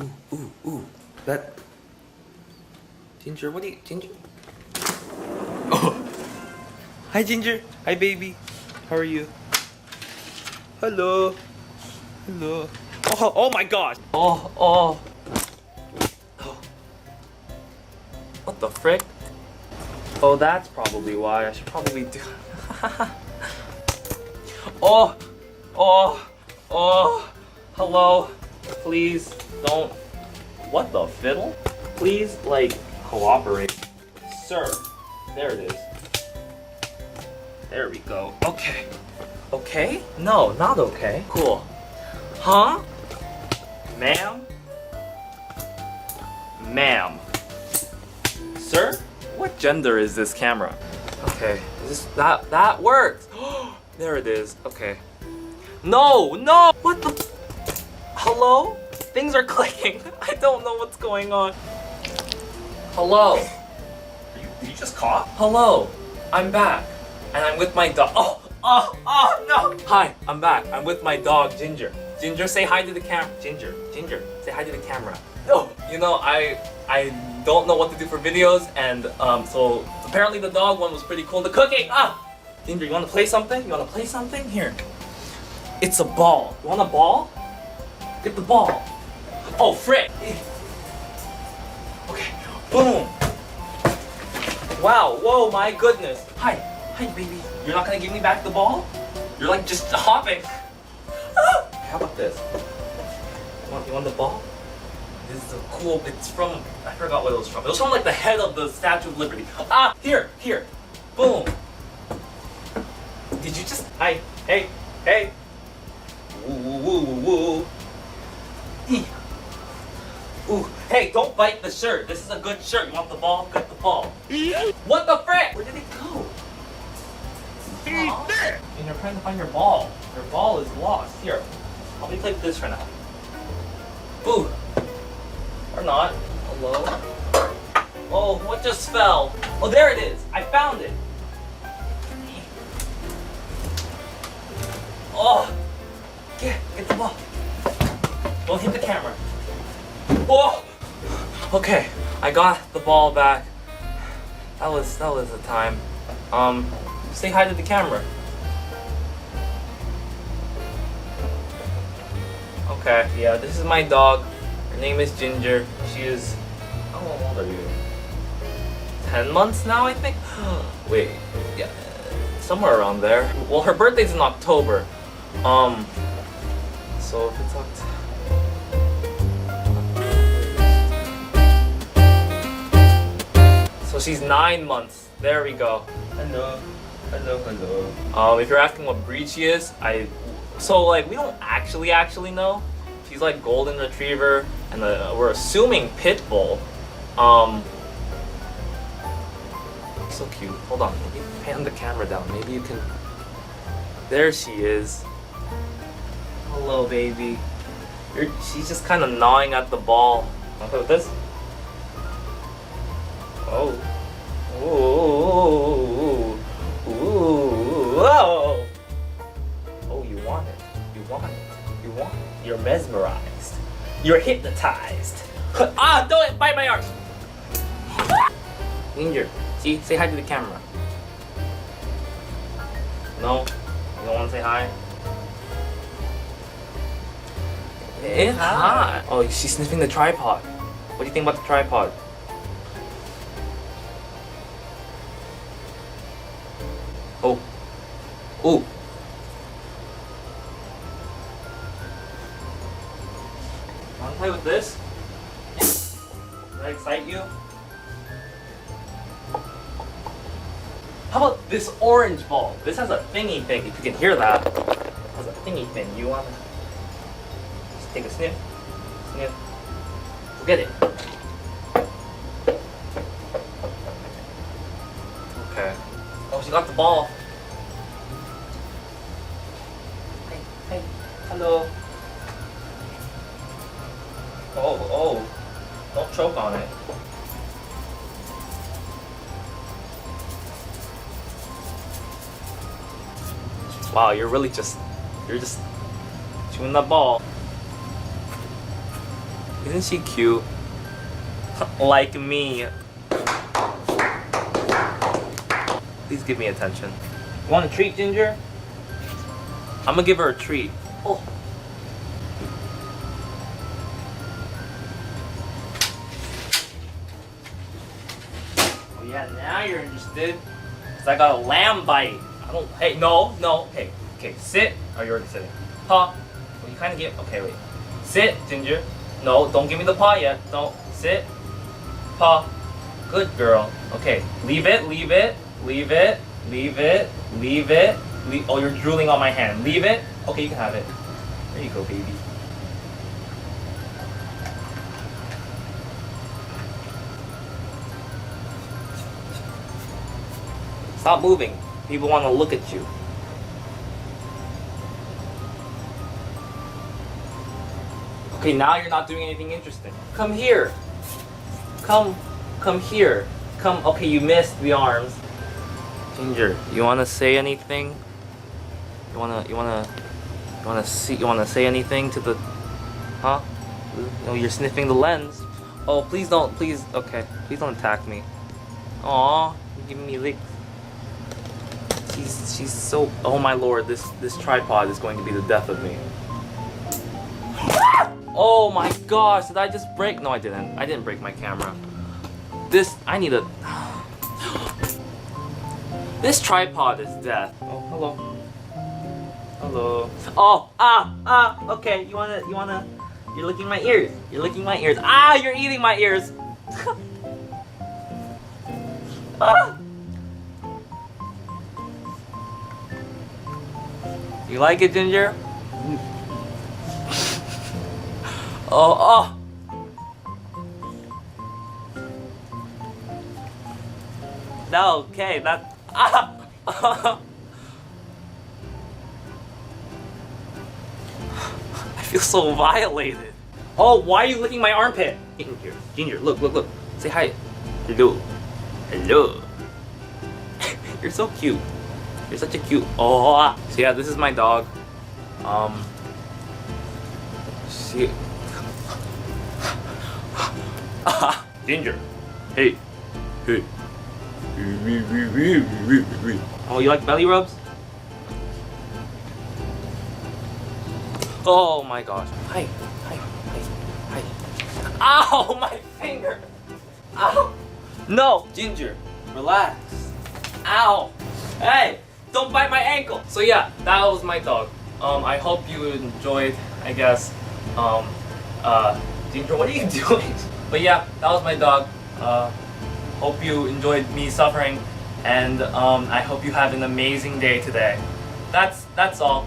Ooh. That. Ginger, what do you. Ginger? Oh. Hi, Ginger. Hi, baby. How are you? Hello. Oh my gosh. Oh. What the frick? Oh, that's probably why. I should probably do. Oh. Hello. Please don't. What the fiddle? Please, like, cooperate. Sir. There it is. There we go. Okay. Okay? No, not okay. Cool. Huh? Ma'am? Sir? What gender is this camera? Okay. That works. There it is. Okay. No! What the? Hello? Things are clicking. I don't know what's going on. Hello? Did you just cough? Hello. I'm back. And I'm with my dog. Oh, no. Hi, I'm back. I'm with my dog, Ginger. Ginger, say hi to the camera. Ginger, say hi to the camera. Oh, you know, I don't know what to do for videos, and so apparently the dog one was pretty cool. The cooking. Ginger, you want to play something? Here. It's a ball. You want a ball? Get the ball. Oh, frick. Okay. Boom. Wow. Whoa, my goodness. Hi, baby. You're not gonna give me back the ball? You're like just hopping. How about this? You want the ball? This is a cool. It's from. I forgot what it was from. It was from like the head of the Statue of Liberty. Here. Boom. Did you just? Hi. Hey. Woo. Ooh, hey, don't bite the shirt. This is a good shirt. You want the ball? Get the ball. What the frick? Where did it go? He's there. And you're trying to find your ball. Your ball is lost. Here, let me play with this for now. Ooh. Or not. Hello? Oh, what just fell? Oh, there it is. I found it. Oh. Get the ball. Don't hit the camera. Whoa! Okay, I got the ball back. That was the time. Say hi to the camera. Okay, yeah, this is my dog. Her name is Ginger. She is, how old are you? 10 months now, I think? Wait, yeah, somewhere around there. Well, her birthday's in October. So if it's October. So she's 9 months. There we go. Hello. If you're asking what breed she is, we don't actually know. She's like golden retriever, and we're assuming pit bull. So cute. Hold on. Let me pan the camera down. Maybe you can. There she is. Hello, baby. She's just kind of gnawing at the ball. Wanna play with this? Oh. Ooh. Whoa. Oh, you want it. You're mesmerized. You're hypnotized. Don't bite my arms. Ginger, say hi to the camera. No? You don't want to say hi? It's hot. Oh, she's sniffing the tripod. What do you think about the tripod? Oh. Ooh. Wanna play with this? Does that excite you? How about this orange ball? This has a thingy thing, if you can hear that. It has a thingy thing. You wanna just take a sniff? Go get it. Okay. Oh, she got the ball. Hey, hello. Oh, don't choke on it. Wow, you're just chewing the ball. Isn't she cute? Like me. Please give me attention. You want a treat, Ginger? I'm gonna give her a treat. Oh. Oh yeah, now you're interested. Cause I got a lamb bite. I don't. Hey, no. Hey, okay, sit. Oh, you're already sitting. Paw. Well, you kind of get. Okay, wait. Sit, Ginger. No, don't give me the paw yet. Don't sit. Paw. Good girl. Okay, leave it. Oh, you're drooling on my hand. Leave it. Okay, you can have it. There you go, baby. Stop moving. People want to look at you. Okay, now you're not doing anything interesting. Come here. Come here. Come. Okay, you missed the arms. Ginger, you wanna say anything? You wanna say anything to the, huh? No, you're sniffing the lens. Oh, please don't. Please, okay. Please don't attack me. Aw, you're giving me licks. She's so. Oh my lord, this tripod is going to be the death of me. Oh my gosh, did I just break? No, I didn't. I didn't break my camera. I need a. This tripod is death. Oh, hello. Hello. Oh, okay. You're licking my ears. You're licking my ears. Ah, you're eating my ears. Ah. You like it, Ginger? Oh. No, okay, that. Ah. I feel so violated. Oh, why are you licking my armpit? Ginger, look. Say hi. Hello. You're so cute. You're such a cute. Oh. So yeah, this is my dog. She. Ginger. Hey. Oh, you like belly rubs? Oh my gosh. Hi. Ow, my finger. Ow. No, Ginger, relax. Ow. Hey, don't bite my ankle. So yeah, that was my dog. I hope you enjoyed, I guess. Ginger, what are you doing? But yeah, that was my dog. Hope you enjoyed me suffering, and I hope you have an amazing day today. That's all.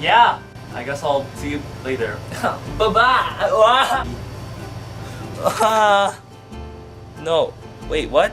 Yeah, I guess I'll see you later. Bye-bye. No, wait, what?